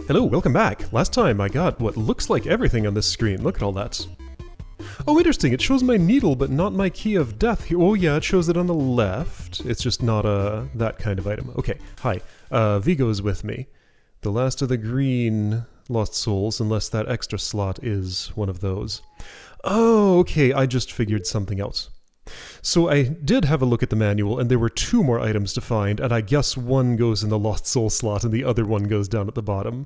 Hello, welcome back. Last time I got what looks like everything on this screen. Look at all that. Oh, interesting. It shows my needle, but not my key of death here. Oh, yeah, it shows it on the left. It's just not that kind of item. Okay, hi. Vigo is with me. The last of the green lost souls, unless that extra slot is one of those. Oh, okay, I just figured something else. So I did have a look at the manual, and there were 2 more items to find, and I guess one goes in the lost soul slot and the other one goes down at the bottom.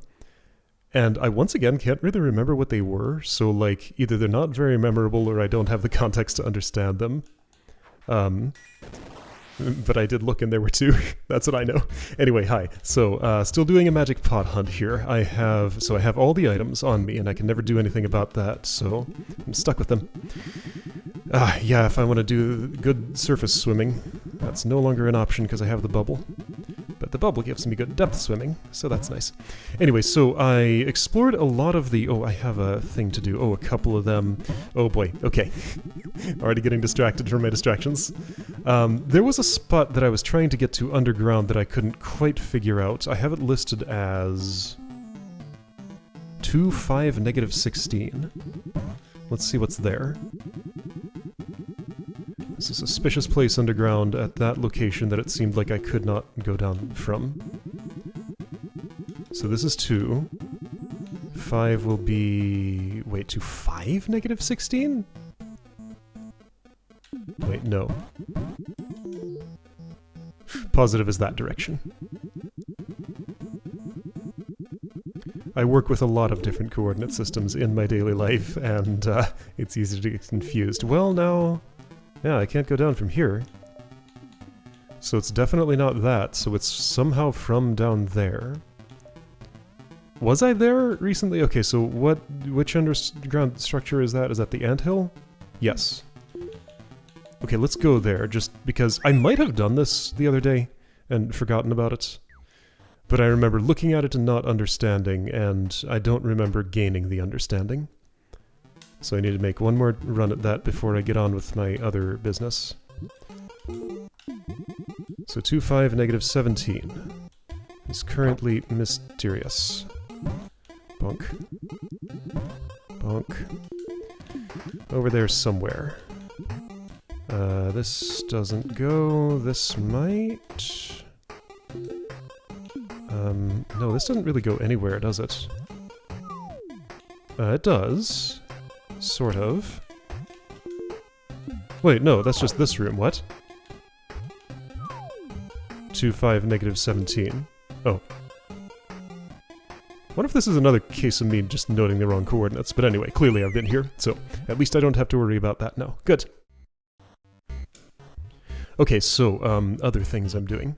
And I once again can't really remember what they were, so like either they're not very memorable or I don't have the context to understand them. But I did look and there were 2. That's what I know. Anyway, hi. So, still doing a magic pot hunt here. I have all the items on me and I can never do anything about that, so I'm stuck with them. Yeah, if I want to do good surface swimming, that's no longer an option because I have the bubble. But the bubble gives me good depth swimming, so that's nice. Anyway, so I explored a lot of the... Oh, I have a thing to do. Oh, a couple of them. Oh boy, okay. Already getting distracted from my distractions. There was a spot that I was trying to get to underground that I couldn't quite figure out. I have it listed as... 25-16. Let's see what's there. It's a suspicious place underground at that location that it seemed like I could not go down from. So this is 2. 5 will be... Wait, to 5-16? Wait, no. Positive is that direction. I work with a lot of different coordinate systems in my daily life, and it's easy to get confused. Well, now... Yeah, I can't go down from here. So it's definitely not that, so it's somehow from down there. Was I there recently? Okay, so which underground structure is that? Is that the anthill? Yes. Okay, let's go there, just because I might have done this the other day and forgotten about it. But I remember looking at it and not understanding, and I don't remember gaining the understanding. So I need to make one more run at that before I get on with my other business. So 25-17 is currently mysterious. Bonk. Bonk. Over there somewhere. This doesn't go. This might... no, this doesn't really go anywhere, does it? It does. Sort of. Wait, no, that's just this room. What? 25-17. Oh. What if this is another case of me just noting the wrong coordinates? But anyway, clearly I've been here, so at least I don't have to worry about that now. Good. Okay, so, other things I'm doing.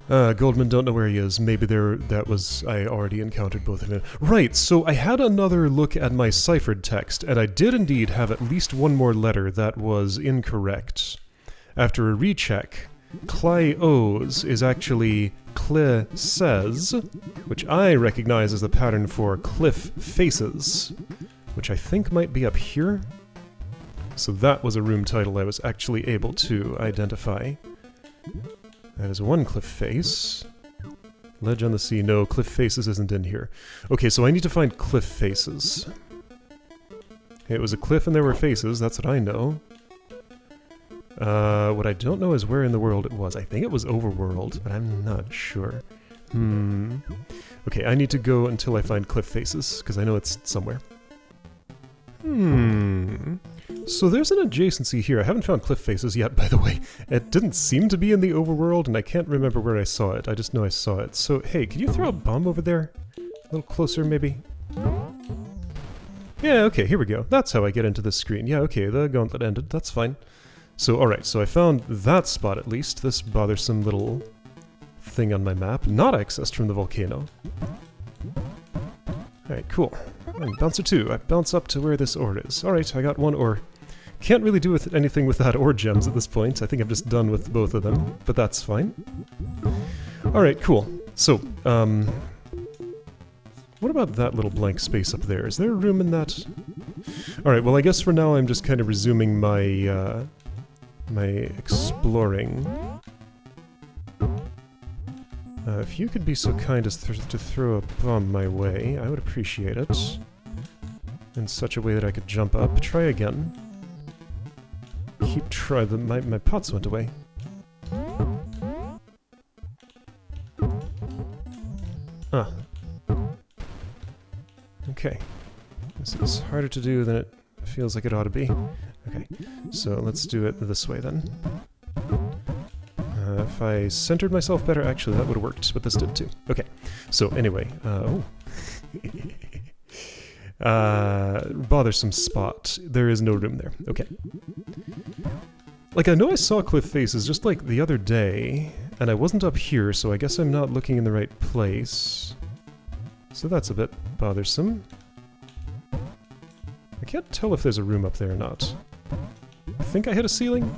Goldman, don't know where he is. Maybe I already encountered both of them. Right, so I had another look at my ciphered text, and I did indeed have at least one more letter that was incorrect. After a recheck, Cly-O's is actually Cli-Says, which I recognize as the pattern for cliff faces, which I think might be up here. So that was a room title I was actually able to identify. That is one cliff face. Ledge on the sea. No, cliff faces isn't in here. Okay, so I need to find cliff faces. It was a cliff and there were faces, that's what I know. What I don't know is where in the world it was. I think it was overworld, but I'm not sure. Okay, I need to go until I find cliff faces, because I know it's somewhere. So there's an adjacency here. I haven't found cliff faces yet, by the way. It didn't seem to be in the overworld, and I can't remember where I saw it. I just know I saw it. So, hey, can you throw a bomb over there? A little closer, maybe? Yeah, okay, here we go. That's how I get into this screen. Yeah, okay, the gauntlet ended. That's fine. So, alright, so I found that spot at least. This bothersome little thing on my map. Not accessed from the volcano. Alright, cool. And bouncer 2. I bounce up to where this ore is. Alright, I got one ore. Can't really do anything with that ore gems at this point. I think I'm just done with both of them, but that's fine. Alright, cool. So, what about that little blank space up there? Is there a room in that? Alright, well I guess for now I'm just kind of resuming my, my exploring. If you could be so kind as to throw a bomb my way, I would appreciate it. In such a way that I could jump up. Try again. Keep trying. My pots went away. Ah. Okay. This is harder to do than it feels like it ought to be. Okay, so let's do it this way then. If I centered myself better, actually that would have worked, but this did too. Okay, so anyway, bothersome spot. There is no room there. Okay. Like, I know I saw cliff faces just like the other day, and I wasn't up here, so I guess I'm not looking in the right place. So that's a bit bothersome. I can't tell if there's a room up there or not. I think I hit a ceiling?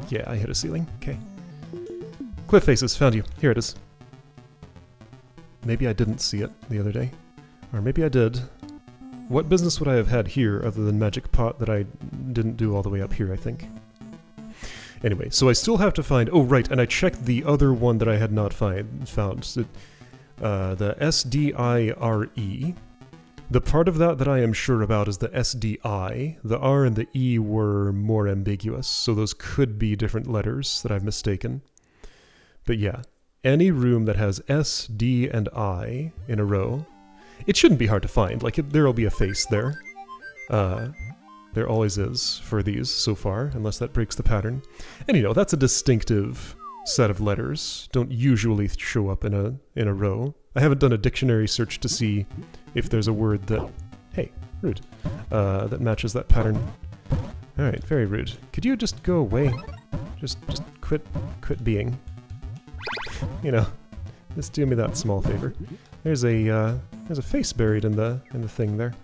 Yeah, I hit a ceiling. Okay. Cliff faces, found you. Here it is. Maybe I didn't see it the other day. Or maybe I did. What business would I have had here other than magic pot that I didn't do all the way up here, I think? Anyway, so I still have to find... Oh, right, and I checked the other one that I had not found. The Sdire. The part of that I am sure about is the SDI. The R and the E were more ambiguous, so those could be different letters that I've mistaken. But yeah, any room that has S, D, and I in a row, it shouldn't be hard to find. Like, there'll be a face there. There always is for these so far, unless that breaks the pattern. And you know, that's a distinctive set of letters. Don't usually show up in a row. I haven't done a dictionary search to see if there's a word that... Hey, rude. That matches that pattern. Alright, very rude. Could you just go away? Just quit being. You know, just do me that small favor. There's a face buried in the thing there.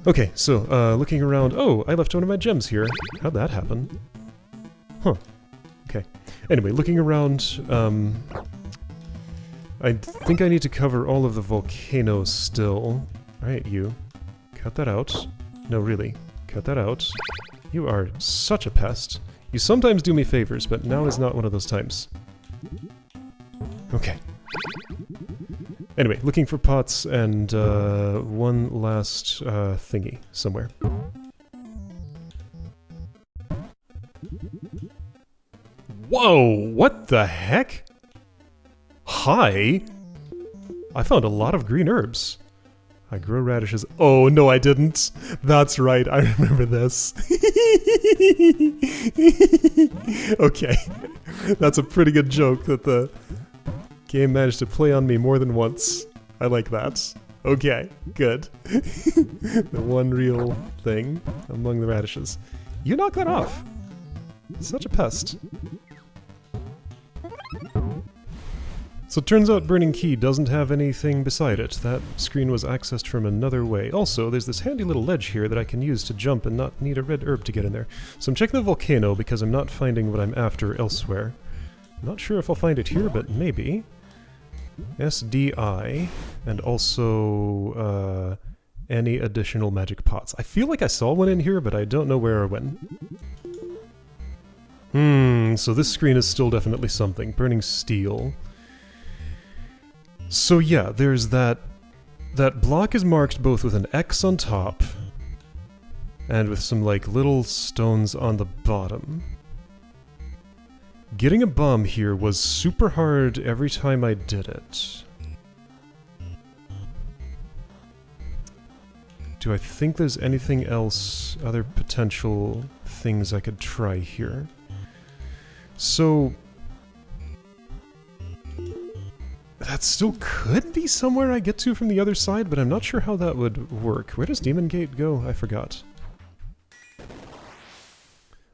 Okay, so, looking around... Oh, I left one of my gems here. How'd that happen? Huh. Okay. Anyway, looking around, I think I need to cover all of the volcanoes still. Alright, you. Cut that out. No, really. Cut that out. You are such a pest. You sometimes do me favors, but now is not one of those times. Okay. Anyway, looking for pots and one last thingy somewhere. Whoa! What the heck? Hi! I found a lot of green herbs. I grow radishes. Oh, no, I didn't. That's right, I remember this. Okay. That's a pretty good joke that the game managed to play on me more than once. I like that. Okay, good. The one real thing among the radishes. You knock that off. Such a pest. So it turns out Burning Key doesn't have anything beside it. That screen was accessed from another way. Also, there's this handy little ledge here that I can use to jump and not need a red herb to get in there. So I'm checking the volcano because I'm not finding what I'm after elsewhere. I'm not sure if I'll find it here, but maybe. SDI, and also any additional magic pots. I feel like I saw one in here, but I don't know where or when. So this screen is still definitely something. Burning steel. So yeah, there's that block is marked both with an X on top and with some like little stones on the bottom. Getting a bomb here was super hard every time I did it. Do I think there's anything else, other potential things I could try here? So... that still could be somewhere I get to from the other side, but I'm not sure how that would work. Where does Demon Gate go? I forgot.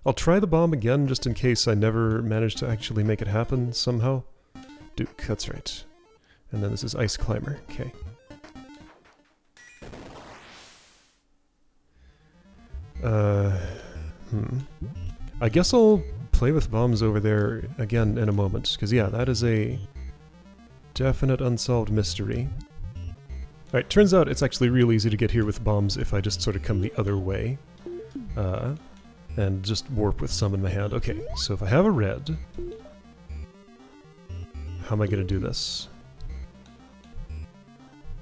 I'll try the bomb again just in case I never manage to actually make it happen somehow. Duke, that's right. And then this is Ice Climber. Okay. I guess I'll play with bombs over there again in a moment, because yeah, that is a definite unsolved mystery. Alright, turns out it's actually real easy to get here with bombs if I just sort of come the other way. And just warp with some in my hand. Okay, so if I have a red... How am I going to do this?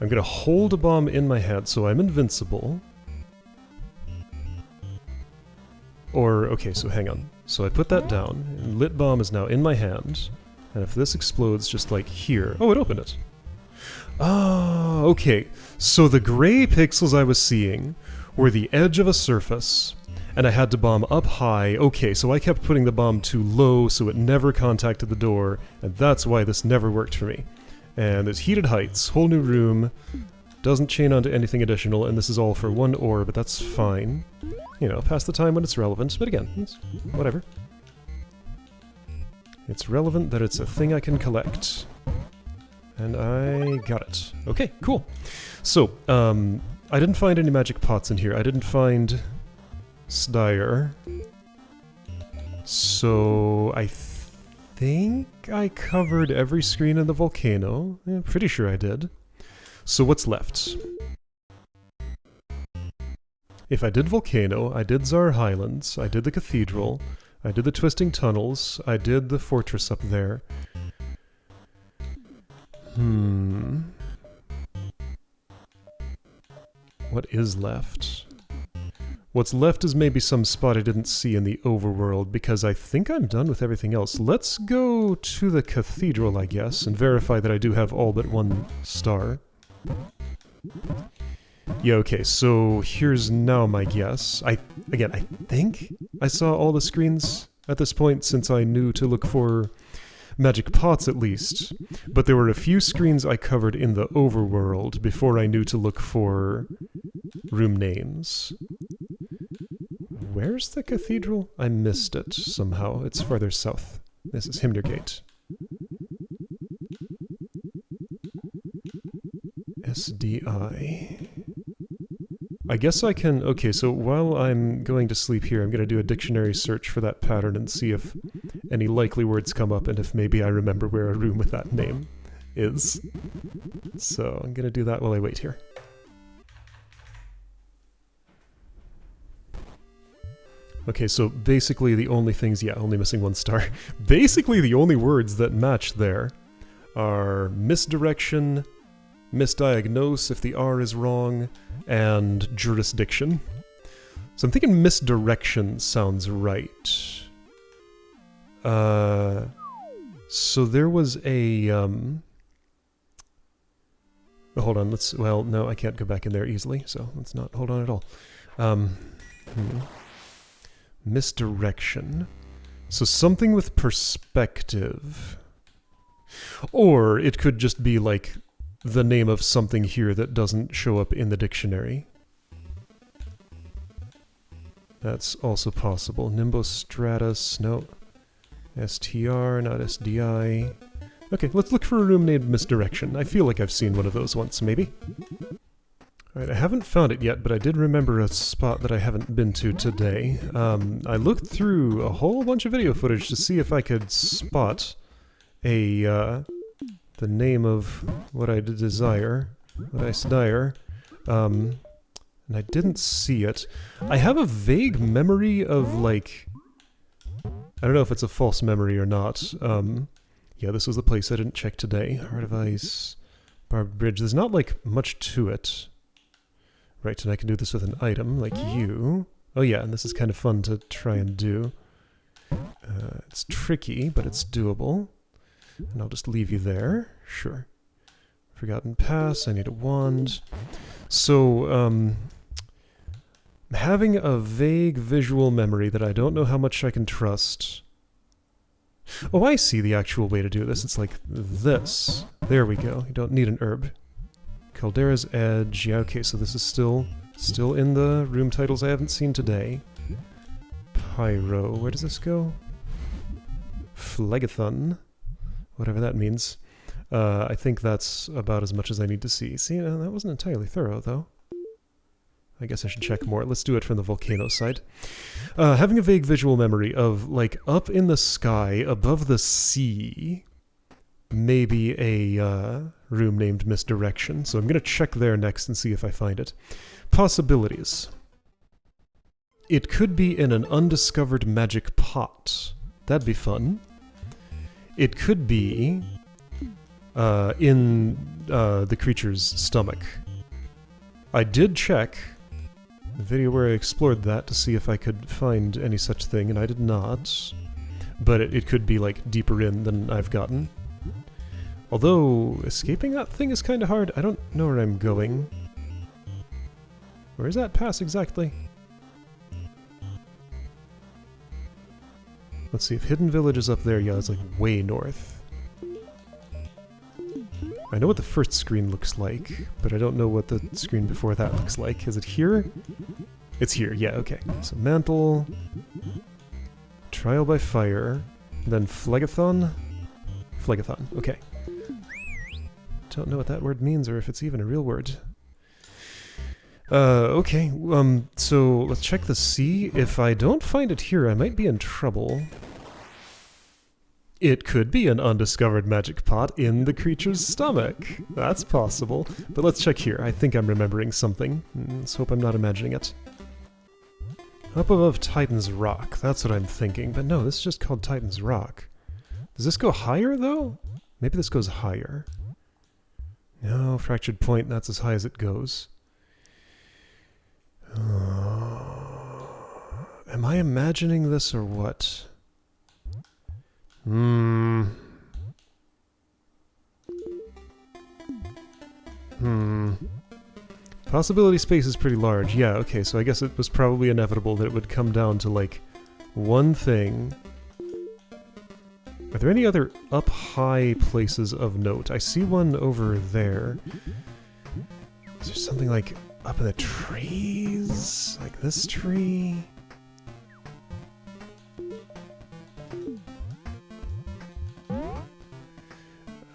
I'm going to hold a bomb in my hand so I'm invincible. Or, okay, so hang on. So I put that down, and lit bomb is now in my hand. And if this explodes just like here... Oh, it opened it. Ah, okay. So the gray pixels I was seeing were the edge of a surface, and I had to bomb up high. Okay, so I kept putting the bomb too low so it never contacted the door, and that's why this never worked for me. And there's heated heights, whole new room, doesn't chain onto anything additional, and this is all for one ore, but that's fine. You know, pass the time when it's relevant, but again, it's whatever. It's relevant that it's a thing I can collect. And I got it. Okay, cool. So, I didn't find any magic pots in here. I didn't find Sdire. So, I think I covered every screen in the volcano. Yeah, pretty sure I did. So what's left? If I did Volcano, I did Czar Highlands, I did the Cathedral, I did the Twisting Tunnels, I did the fortress up there. What is left? What's left is maybe some spot I didn't see in the overworld, because I think I'm done with everything else. Let's go to the Cathedral, I guess, and verify that I do have all but one star. Yeah, okay, so here's now my guess. I think I saw all the screens at this point, since I knew to look for magic pots at least. But there were a few screens I covered in the overworld before I knew to look for room names. Where's the cathedral? I missed it somehow. It's farther south. This is Himnergate. SDI. I guess I can... Okay, so while I'm going to sleep here, I'm going to do a dictionary search for that pattern and see if any likely words come up and if maybe I remember where a room with that name is. So I'm going to do that while I wait here. Okay, so basically the only things... Yeah, only missing one star. Basically the only words that match there are misdirection, misdiagnose if the R is wrong, and jurisdiction. So I'm thinking misdirection sounds right. So there was a... hold on, let's... Well, no, I can't go back in there easily, so let's not hold on at all. Misdirection. So something with perspective. Or it could just be like the name of something here that doesn't show up in the dictionary. That's also possible. Nimbostratus, no. STR, not SDI. Okay, let's look for a room named Misdirection. I feel like I've seen one of those once, maybe. Alright, I haven't found it yet, but I did remember a spot that I haven't been to today. I looked through a whole bunch of video footage to see if I could spot a, the name of what I desire, what I Sdire, and I didn't see it. I have a vague memory of, like... I don't know if it's a false memory or not. Yeah, this was the place I didn't check today. Heart of Ice, Barbed Bridge. There's not, like, much to it. Right, and I can do this with an item, like you. Oh yeah, and this is kind of fun to try and do. It's tricky, but it's doable. And I'll just leave you there. Sure. Forgotten Pass, I need a wand. So, I'm having a vague visual memory that I don't know how much I can trust. Oh, I see the actual way to do this. It's like this. There we go. You don't need an herb. Caldera's Edge. Yeah, okay, so this is still in the room titles I haven't seen today. Pyro. Where does this go? Phlegathon. Whatever that means. I think that's about as much as I need to see. See, that wasn't entirely thorough, though. I guess I should check more. Let's do it from the volcano side. Having a vague visual memory of, like, up in the sky, above the sea, maybe a room named Misdirection. So I'm going to check there next and see if I find it. Possibilities. It could be in an undiscovered magic pot. That'd be fun. It could be in the creature's stomach. I did check the video where I explored that to see if I could find any such thing, and I did not. But it could be, like, deeper in than I've gotten. Although, escaping that thing is kind of hard. I don't know where I'm going. Where is that pass exactly? Let's see, if Hidden Village is up there, yeah, it's like way north. I know what the first screen looks like, but I don't know what the screen before that looks like. Is it here? It's here, yeah, okay. So Mantle, Trial by Fire, then Phlegathon? Phlegathon, okay. Don't know what that word means or if it's even a real word. Okay, so let's check the sea. If I don't find it here, I might be in trouble. It could be an undiscovered magic pot in the creature's stomach. That's possible. But let's check here. I think I'm remembering something. Let's hope I'm not imagining it. Up above Titan's Rock. That's what I'm thinking. But no, this is just called Titan's Rock. Does this go higher, though? Maybe this goes higher. No, Fractured Point, that's as high as it goes. Am I imagining this or what? Possibility space is pretty large. Yeah, okay, so I guess it was probably inevitable that it would come down to, like, one thing. Are there any other up-high places of note? I see one over there. Is there something, like, up in the trees? Like this tree?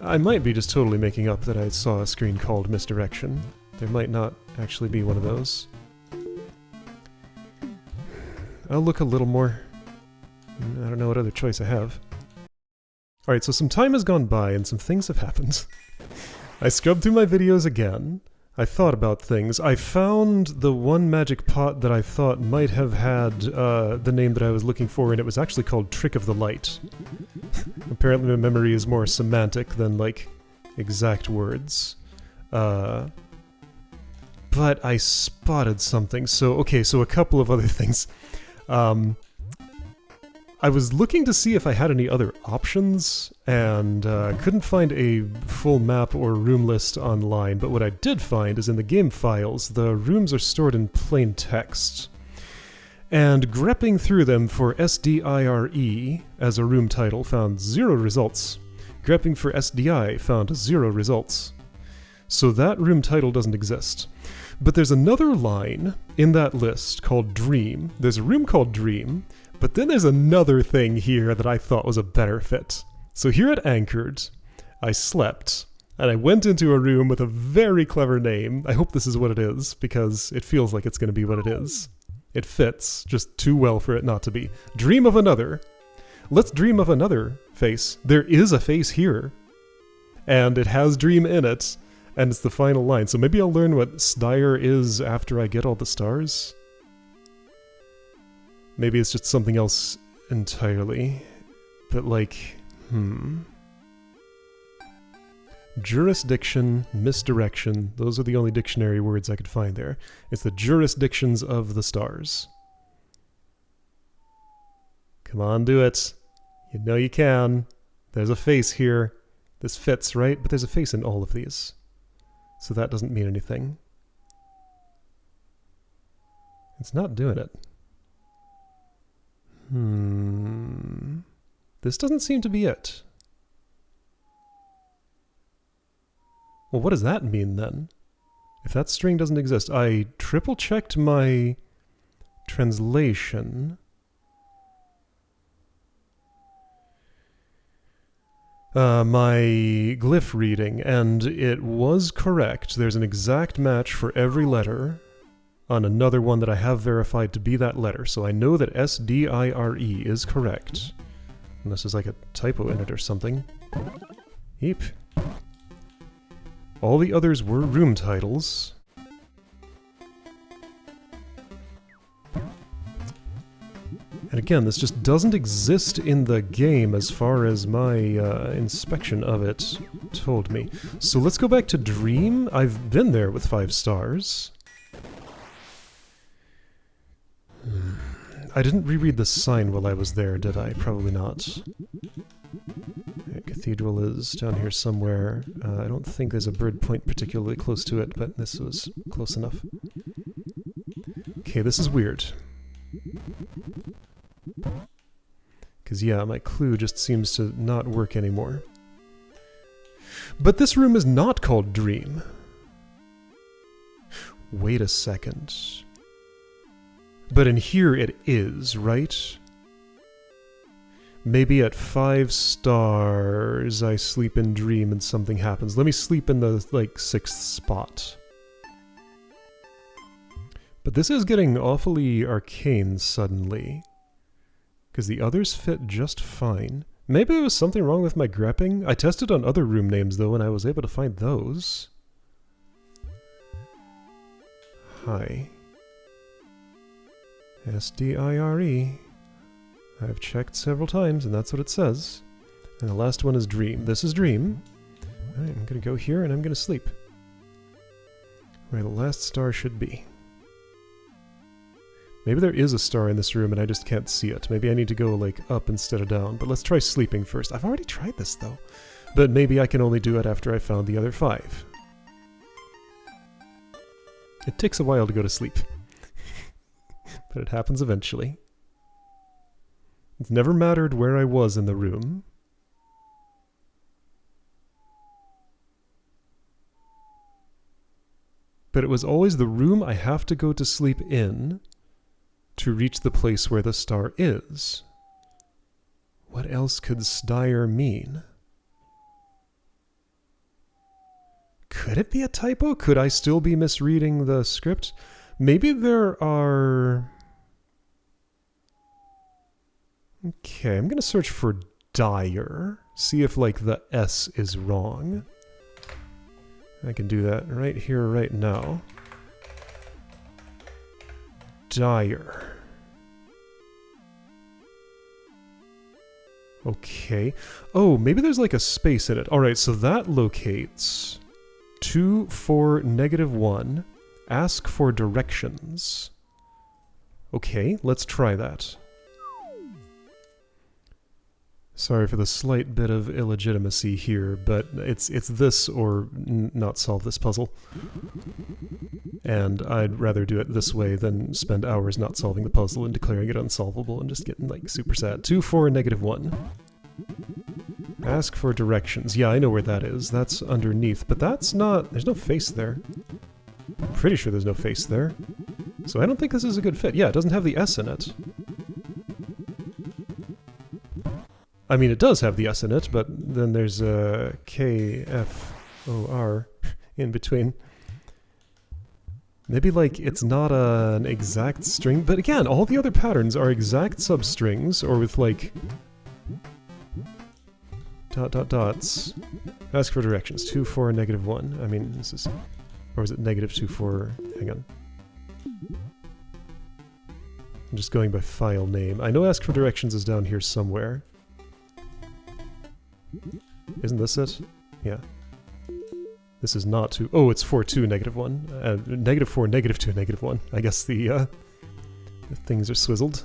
I might be just totally making up that I saw a screen called Misdirection. There might not actually be one of those. I'll look a little more. I don't know what other choice I have. Alright, so some time has gone by and some things have happened. I scrubbed through my videos again. I thought about things. I found the one magic pot that I thought might have had the name that I was looking for, and it was actually called Trick of the Light. Apparently my memory is more semantic than, like, exact words. But I spotted something. So, okay, so a couple of other things. I was looking to see if I had any other options, and couldn't find a full map or room list online, but what I did find is in the game files, the rooms are stored in plain text. And grepping through them for Sdire as a room title found 0 results. Grepping for SDI found 0 results. So that room title doesn't exist. But there's another line in that list called Dream. There's a room called Dream, but then there's another thing here that I thought was a better fit. So here at Anchored, I slept, and I went into a room with a very clever name. I hope this is what it is, because it feels like it's going to be what it is. It fits, just too well for it not to be. Dream of another. Let's dream of another face. There is a face here, and it has Dream in it, and it's the final line. So maybe I'll learn what Sdire is after I get all the stars? Maybe it's just something else entirely. But like, Jurisdiction, misdirection, those are the only dictionary words I could find there. It's the jurisdictions of the stars. Come on, do it. You know you can. There's a face here. This fits, right? But there's a face in all of these. So that doesn't mean anything. It's not doing it. This doesn't seem to be it. Well, what does that mean then? If that string doesn't exist, I triple-checked my translation. My glyph reading, and it was correct. There's an exact match for every letter on another one that I have verified to be that letter, so I know that Sdire is correct. Unless there's like a typo in it or something. Heap. All the others were room titles. And again, this just doesn't exist in the game as far as my inspection of it told me. So let's go back to Dream. I've been there with 5 stars. I didn't reread the sign while I was there, did I? Probably not. Cathedral is down here somewhere. I don't think there's a bird point particularly close to it, but this was close enough. Okay, this is weird. Because, yeah, my clue just seems to not work anymore. But this room is not called Dream. Wait a second. But in here it is, right? Maybe at 5 stars I sleep in Dream and something happens. Let me sleep in the, like, 6th spot. But this is getting awfully arcane suddenly. Because the others fit just fine. Maybe there was something wrong with my grepping. I tested on other room names, though, and I was able to find those. Hi. Sdire. I've checked several times, and that's what it says. And the last one is Dream. This is Dream. Alright, I'm gonna go here, and I'm gonna sleep. Where the last star should be. Maybe there is a star in this room and I just can't see it. Maybe I need to go, like, up instead of down. But let's try sleeping first. I've already tried this, though. But maybe I can only do it after I found the other 5. It takes a while to go to sleep. But it happens eventually. It's never mattered where I was in the room. But it was always the room I have to go to sleep in to reach the place where the star is. What else could Sdire mean? Could it be a typo? Could I still be misreading the script? Maybe there are... Okay, I'm gonna search for Dire. See if, like, the S is wrong. I can do that right here, right now. Dire. Okay. Oh, maybe there's like a space in it. Alright, so that locates 2, 4, -1. Ask for directions. Okay, let's try that. Sorry for the slight bit of illegitimacy here, but it's this or not solve this puzzle. And I'd rather do it this way than spend hours not solving the puzzle and declaring it unsolvable and just getting, like, super sad. 2, 4, -1. Ask for directions. Yeah, I know where that is. That's underneath, but that's not... There's no face there. I'm pretty sure there's no face there. So I don't think this is a good fit. Yeah, it doesn't have the S in it. I mean, it does have the S in it, but then there's a K, F, O, R in between. Maybe, like, it's not an exact string, but again, all the other patterns are exact substrings, or with, like, dots. Ask for directions. 2, 4, -1. I mean, this is... Or is it -2, 4... Hang on. I'm just going by file name. I know ask for directions is down here somewhere. Isn't this it? Yeah. This is not 2... Oh, it's 4, 2, -1. -4, -2, -1. I guess the things are swizzled.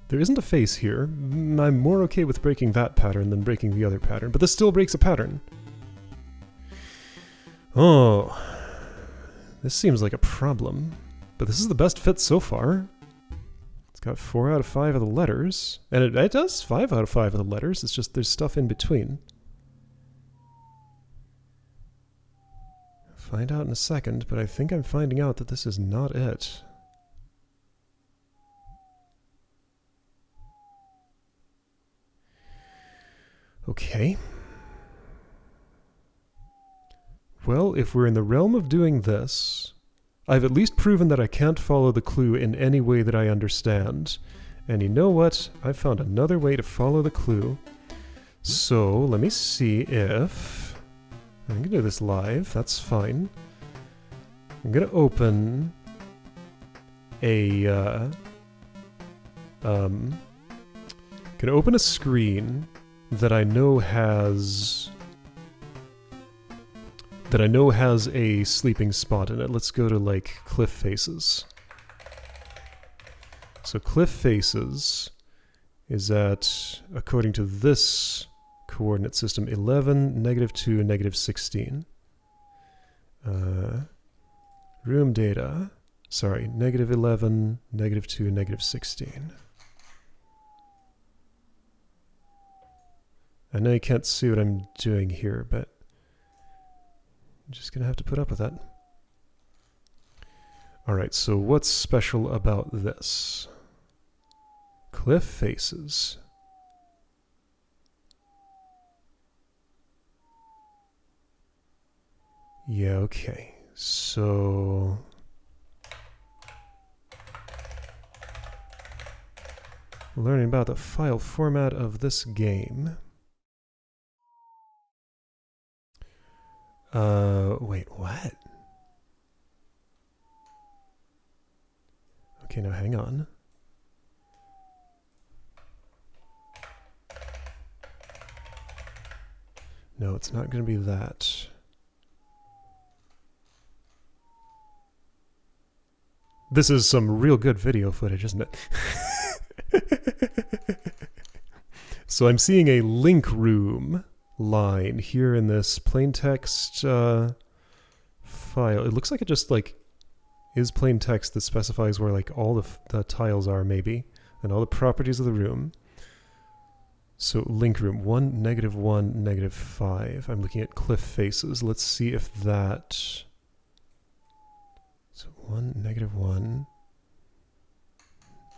There isn't a face here. I'm more okay with breaking that pattern than breaking the other pattern, but this still breaks a pattern. Oh. This seems like a problem. But this is the best fit so far. It's got 4 out of 5 of the letters. And it does 5 out of 5 of the letters, it's just there's stuff in between. Find out in a second, but I think I'm finding out that this is not it. Okay. Well, if we're in the realm of doing this, I've at least proven that I can't follow the clue in any way that I understand. And you know what? I've found another way to follow the clue. So, let me see if... I can do this live, that's fine. I'm gonna open a Can open a screen that I know has a sleeping spot in it. Let's go to like cliff faces. So cliff faces is at, according to this coordinate system, 11, -2, -16. Room data, sorry, -11, -2, -16. I know you can't see what I'm doing here, but I'm just gonna have to put up with that. Alright, so what's special about this? Cliff faces. Yeah, okay. So learning about the file format of this game. Wait, what? Okay, now hang on. No, it's not going to be that. This is some real good video footage, isn't it? So I'm seeing a link room line here in this plain text file. It looks like it just like is plain text that specifies where like all the tiles are maybe, and all the properties of the room. So link room 1, -1, -5. I'm looking at cliff faces. Let's see if that. So 1, -1,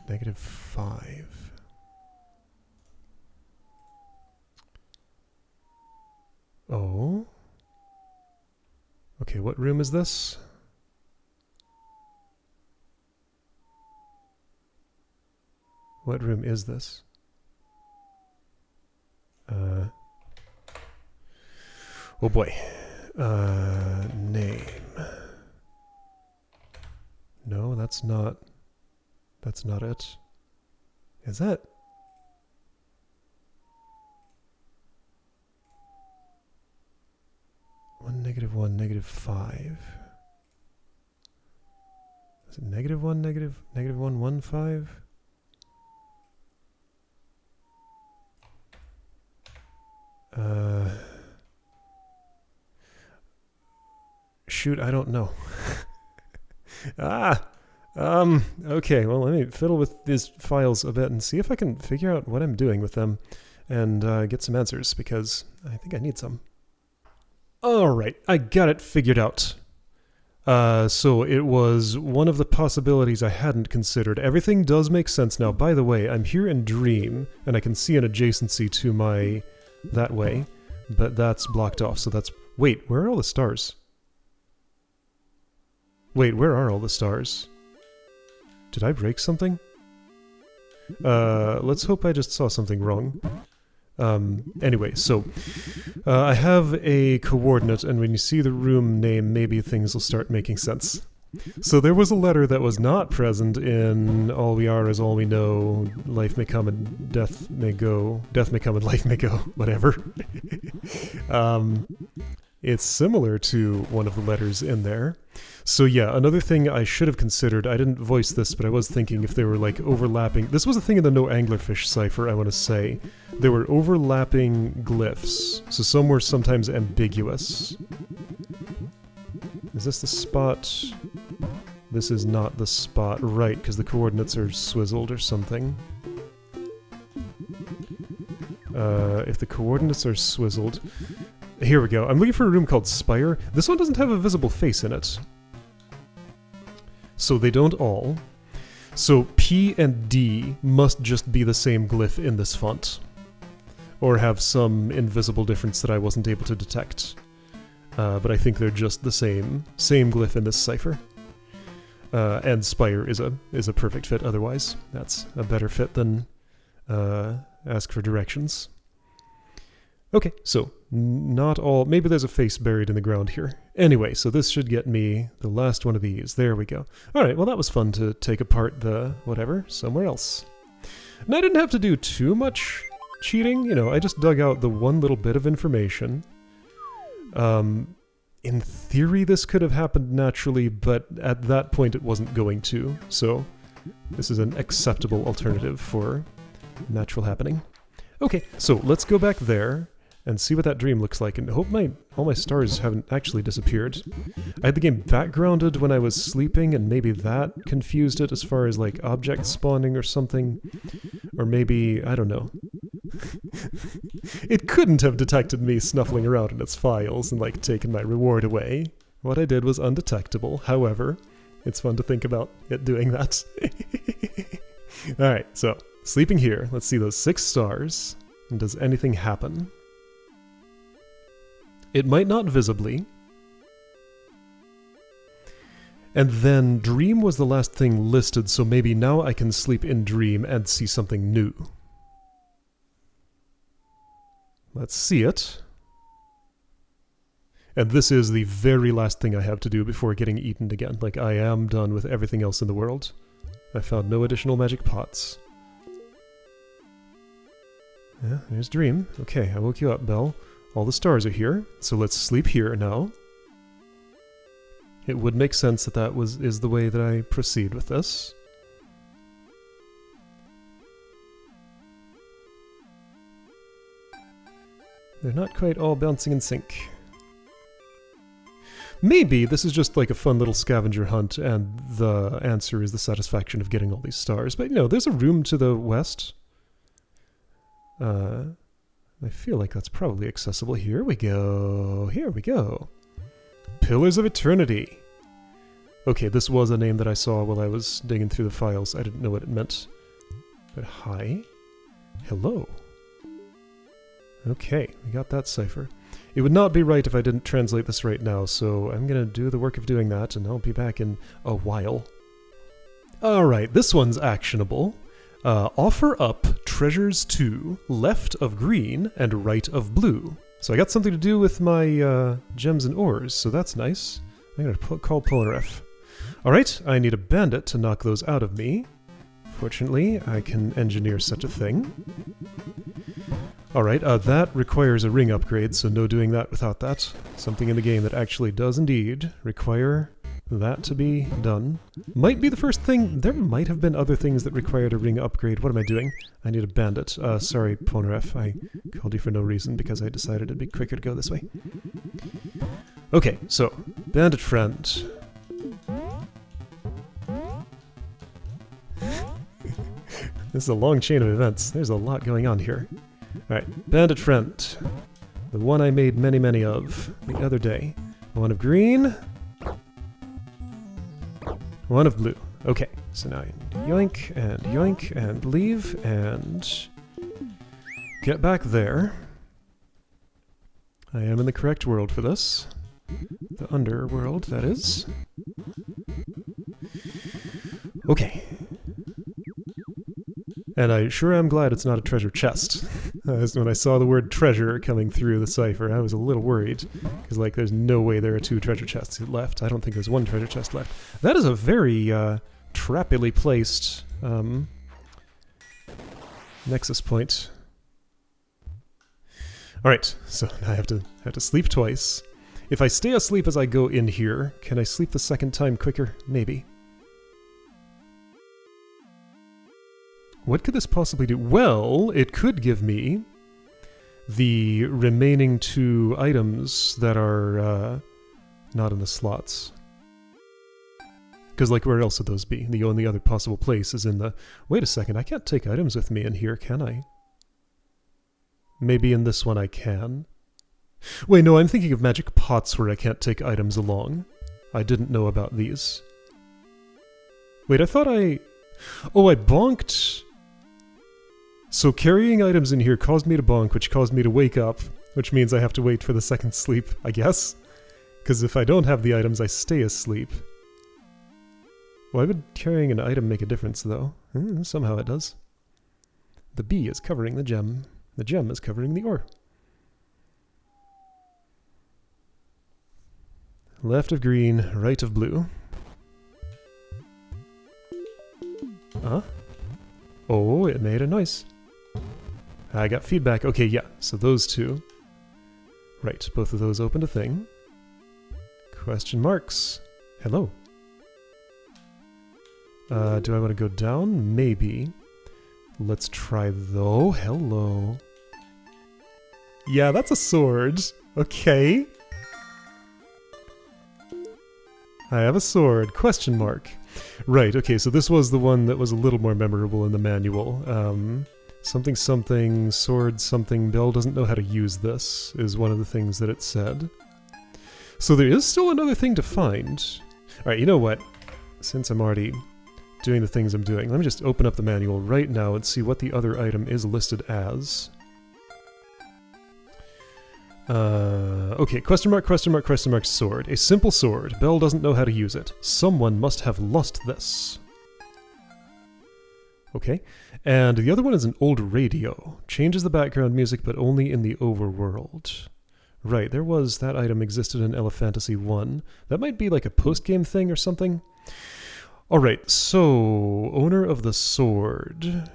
-5. Oh. Okay, what room is this? What room is this? Oh boy. Name. No, that's not it. Is that? (1, -1, -5). Is it -1, -1, 1, 5? Shoot, I don't know. Okay, well, let me fiddle with these files a bit and see if I can figure out what I'm doing with them and get some answers, because I think I need some. Alright, I got it figured out. So it was one of the possibilities I hadn't considered. Everything does make sense now. By the way, I'm here in Dream, and I can see an adjacency to my... that way, but that's blocked off, so that's... Wait, where are all the stars? Wait, where are all the stars? Did I break something? Let's hope I just saw something wrong. Anyway, so I have a coordinate, and when you see the room name, maybe things will start making sense. So there was a letter that was not present in All We Are Is All We Know, Life May Come and Death May Go, Death May Come and Life May Go, whatever. It's similar to one of the letters in there. So yeah, another thing I should have considered, I didn't voice this, but I was thinking if they were like overlapping, this was a thing in the No Anglerfish cipher, I want to say. There were overlapping glyphs, so some were sometimes ambiguous. Is this the spot? This is not the spot, right, because the coordinates are swizzled or something. If the coordinates are swizzled... Here we go. I'm looking for a room called Spire. This one doesn't have a visible face in it. So they don't all. So P and D must just be the same glyph in this font. Or have some invisible difference that I wasn't able to detect. But I think they're just the same glyph in this cipher. And Spire is a perfect fit otherwise. That's a better fit than ask for directions. Okay, so not all... Maybe there's a face buried in the ground here. Anyway, so this should get me the last one of these. There we go. Alright, well that was fun to take apart the whatever somewhere else. And I didn't have to do too much cheating, you know, I just dug out the one little bit of information. In theory this could have happened naturally, but at that point it wasn't going to, so this is an acceptable alternative for natural happening. Okay, so let's go back there and see what that dream looks like, and hope all my stars haven't actually disappeared. I had the game backgrounded when I was sleeping, and maybe that confused it as far as like object spawning or something. Or maybe, I don't know. It couldn't have detected me snuffling around in its files and like taken my reward away. What I did was undetectable, however, it's fun to think about it doing that. Alright, so, sleeping here, let's see those 6 stars, and does anything happen? It might not visibly. And then Dream was the last thing listed, so maybe now I can sleep in Dream and see something new. Let's see it. And this is the very last thing I have to do before getting eaten again. Like, I am done with everything else in the world. I found no additional magic pots. Yeah, there's Dream. Okay, I woke you up, Belle. All the stars are here, so let's sleep here now. It would make sense that is the way that I proceed with this. They're not quite all bouncing in sync. Maybe this is just like a fun little scavenger hunt and the answer is the satisfaction of getting all these stars. But no, there's a room to the west. I feel like that's probably accessible. Here we go. Here we go. Pillars of Eternity. Okay, this was a name that I saw while I was digging through the files. I didn't know what it meant. But hi. Hello. Okay, we got that cipher. It would not be right if I didn't translate this right now, so I'm gonna do the work of doing that, and I'll be back in a while. Alright, this one's actionable. Offer up treasures to left of green and right of blue. So I got something to do with my gems and ores, so that's nice. I'm gonna call Polnareff. Alright, I need a bandit to knock those out of me. Fortunately, I can engineer such a thing. Alright, that requires a ring upgrade, so no doing that without that. Something in the game that actually does indeed require that to be done. Might be the first thing. There might have been other things that required a ring upgrade. What am I doing? I need a bandit. Sorry, Polnareff. I called you for no reason because I decided it'd be quicker to go this way. Okay, so, bandit friend. This is a long chain of events. There's a lot going on here. Alright, bandit friend. The one I made many, many of the other day. One of green. One of blue. Okay, so now I need to yoink and leave and get back there. I am in the correct world for this. The underworld, that is. Okay. And I sure am glad it's not a treasure chest. When I saw the word treasure coming through the cipher, I was a little worried. Because, like, there's no way there are 2 treasure chests left. I don't think there's 1 treasure chest left. That is a very, trappily placed, nexus point. Alright, so now I have to sleep twice. If I stay asleep as I go in here, can I sleep the second time quicker? Maybe. What could this possibly do? Well, it could give me the remaining 2 items that are not in the slots. Because, like, where else would those be? The only other possible place is in the... Wait a second, I can't take items with me in here, can I? Maybe in this one I can. Wait, no, I'm thinking of magic pots where I can't take items along. I didn't know about these. Wait, I thought I... Oh, I bonked... So carrying items in here caused me to bonk, which caused me to wake up, which means I have to wait for the second sleep, I guess? Because if I don't have the items, I stay asleep. Why would carrying an item make a difference, though? Somehow it does. The bee is covering the gem. The gem is covering the ore. Left of green, right of blue. Huh? Oh, it made a noise. I got feedback. Okay, yeah, so those two. Right, both of those opened a thing. Question marks. Hello. Do I want to go down? Maybe. Let's try though. Hello. Yeah, that's a sword. Okay. I have a sword. Question mark. Right, okay, so this was the one that was a little more memorable in the manual. Something something, sword something, Belle doesn't know how to use this, is one of the things that it said. So there is still another thing to find. Alright, you know what? Since I'm already doing the things I'm doing, let me just open up the manual right now and see what the other item is listed as. Okay, question mark, sword. A simple sword. Belle doesn't know how to use it. Someone must have lost this. Okay, and the other one is an old radio. Changes the background music, but only in the overworld. Right, there was, that item existed in Elephantasy 1. That might be like a post-game thing or something. Alright, so, owner of the sword.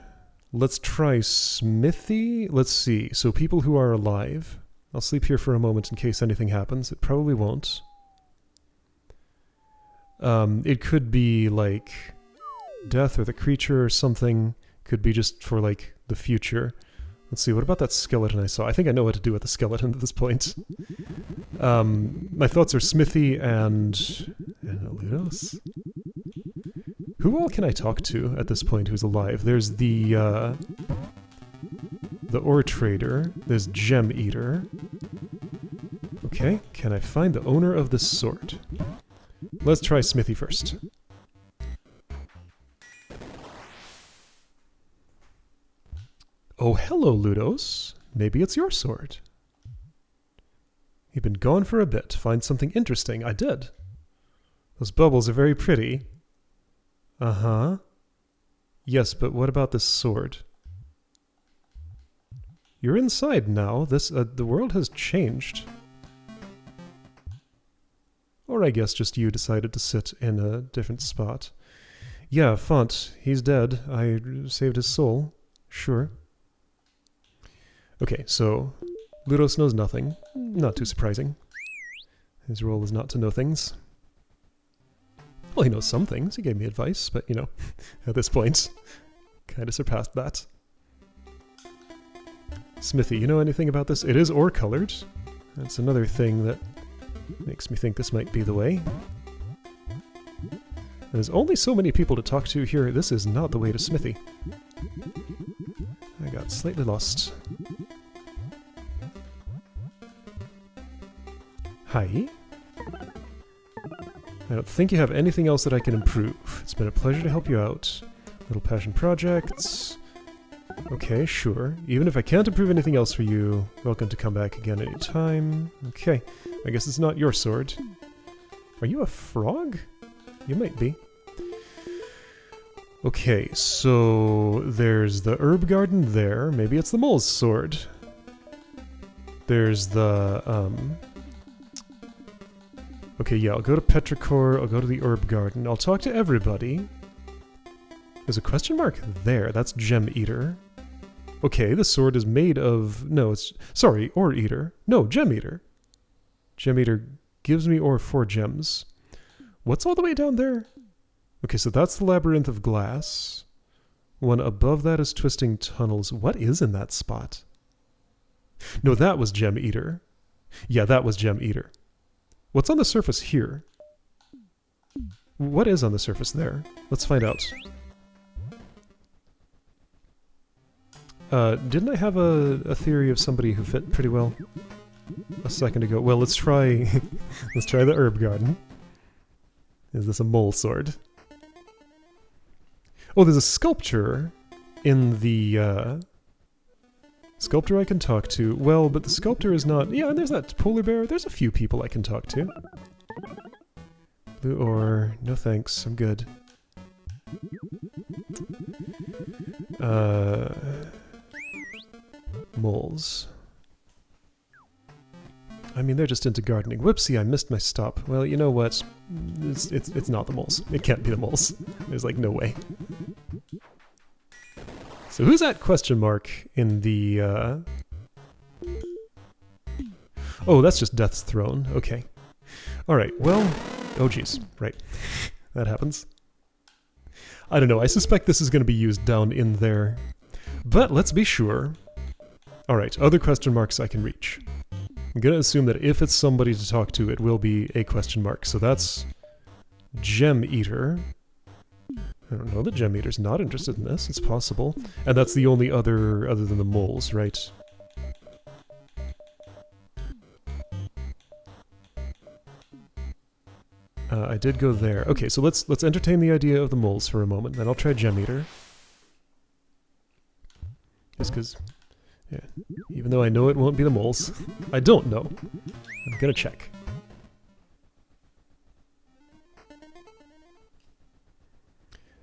Let's try Smithy. Let's see, so people who are alive. I'll sleep here for a moment in case anything happens. It probably won't. It could be like death or the creature or something. Could be just for like the future. Let's see, what about that skeleton I saw? I think I know what to do with the skeleton at this point. My thoughts are Smithy and Ludos. Who all can I talk to at this point who's alive? There's the ore trader. There's Gem Eater. Okay, can I find the owner of this sword? Let's try Smithy first. Oh, hello, Ludos. Maybe it's your sword. You've been gone for a bit. Find something interesting. I did. Those bubbles are very pretty. Uh-huh. Yes, but what about this sword? You're inside now. The world has changed. Or I guess just you decided to sit in a different spot. Yeah, Font, he's dead. I saved his soul. Sure. Okay, so Ludos knows nothing. Not too surprising. His role is not to know things. Well, he knows some things. He gave me advice, but, you know, at this point, kind of surpassed that. Smithy, you know anything about this? It is ore-colored. That's another thing that makes me think this might be the way. There's only so many people to talk to here. This is not the way to Smithy. I got slightly lost. Hi. I don't think you have anything else that I can improve. It's been a pleasure to help you out. Little passion projects. Okay, sure. Even if I can't improve anything else for you, welcome to come back again anytime. Okay, I guess it's not your sword. Are you a frog? You might be. Okay, so there's the herb garden there. Maybe it's the mole's sword. There's the, okay, yeah, I'll go to Petrichor, I'll go to the herb garden, I'll talk to everybody. There's a question mark there, that's Gem Eater. Okay, the sword is made of, no, it's, sorry, Ore Eater. No, Gem Eater. Gem Eater gives me ore 4 gems. What's all the way down there? Okay, so that's the Labyrinth of Glass. One above that is Twisting Tunnels. What is in that spot? No, that was Gem Eater. Yeah, that was Gem Eater. What's on the surface here? What is on the surface there? Let's find out. Didn't I have a theory of somebody who fit pretty well a second ago? Well, let's try let's try the herb garden. Is this a mole sword? Oh, there's a sculpture in the sculptor I can talk to. Well, but the sculptor is not... Yeah, and there's that polar bear. There's a few people I can talk to. Blue ore. No thanks. I'm good. Moles. I mean, they're just into gardening. Whoopsie, I missed my stop. Well, you know what? It's not the moles. It can't be the moles. There's like no way. So who's that question mark in the... Oh, that's just Death's Throne. Okay. Alright, well... Oh, jeez. Right. That happens. I don't know. I suspect this is going to be used down in there. But let's be sure. Alright, other question marks I can reach. I'm going to assume that if it's somebody to talk to, it will be a question mark. So that's Gem Eater. I don't know that Gem Eater's not interested in this. It's possible. And that's the only other than the moles, right? I did go there. Okay, so let's entertain the idea of the moles for a moment. Then I'll try Gem Eater. Just because, yeah, even though I know it won't be the moles, I don't know. I'm gonna check.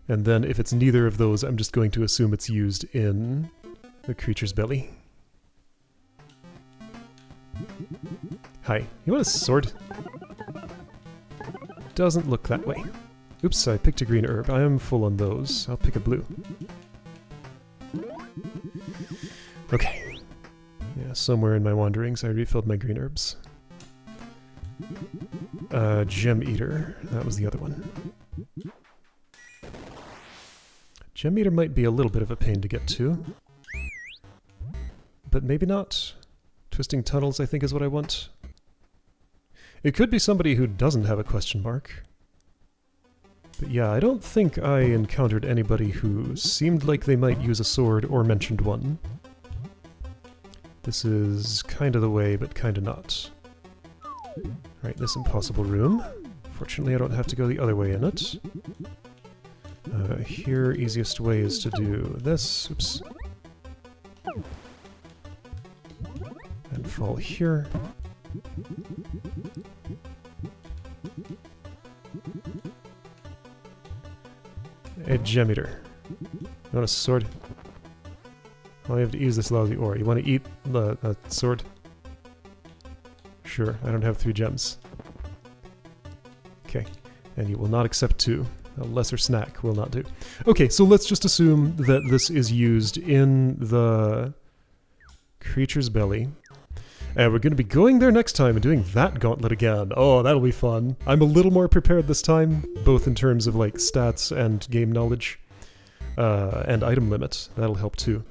And then if it's neither of those, I'm just going to assume it's used in the creature's belly. Hi, you want a sword? Doesn't look that way. Oops, I picked a green herb. I am full on those. I'll pick a blue. Okay. Yeah, somewhere in my wanderings I refilled my green herbs. Gem Eater. That was the other one. Gem Eater might be a little bit of a pain to get to. But maybe not. Twisting Tunnels, I think, is what I want. It could be somebody who doesn't have a question mark. But yeah, I don't think I encountered anybody who seemed like they might use a sword or mentioned one. This is kind of the way, but kind of not. Right, this impossible room. Fortunately, I don't have to go the other way in it. Here, easiest way is to do this. Oops. And fall here. A Gem Eater. You want a sword? Oh, you have to use this lousy ore. You want to eat the sword? Sure, I don't have 3 gems. Okay, and you will not accept 2. A lesser snack will not do. Okay, so let's just assume that this is used in the creature's belly. And we're going to be going there next time and doing that gauntlet again. Oh, that'll be fun. I'm a little more prepared this time, both in terms of like stats and game knowledge. And item limit. That'll help too.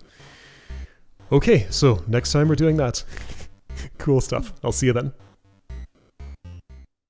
Okay, so next time we're doing that. Cool stuff. I'll see you then.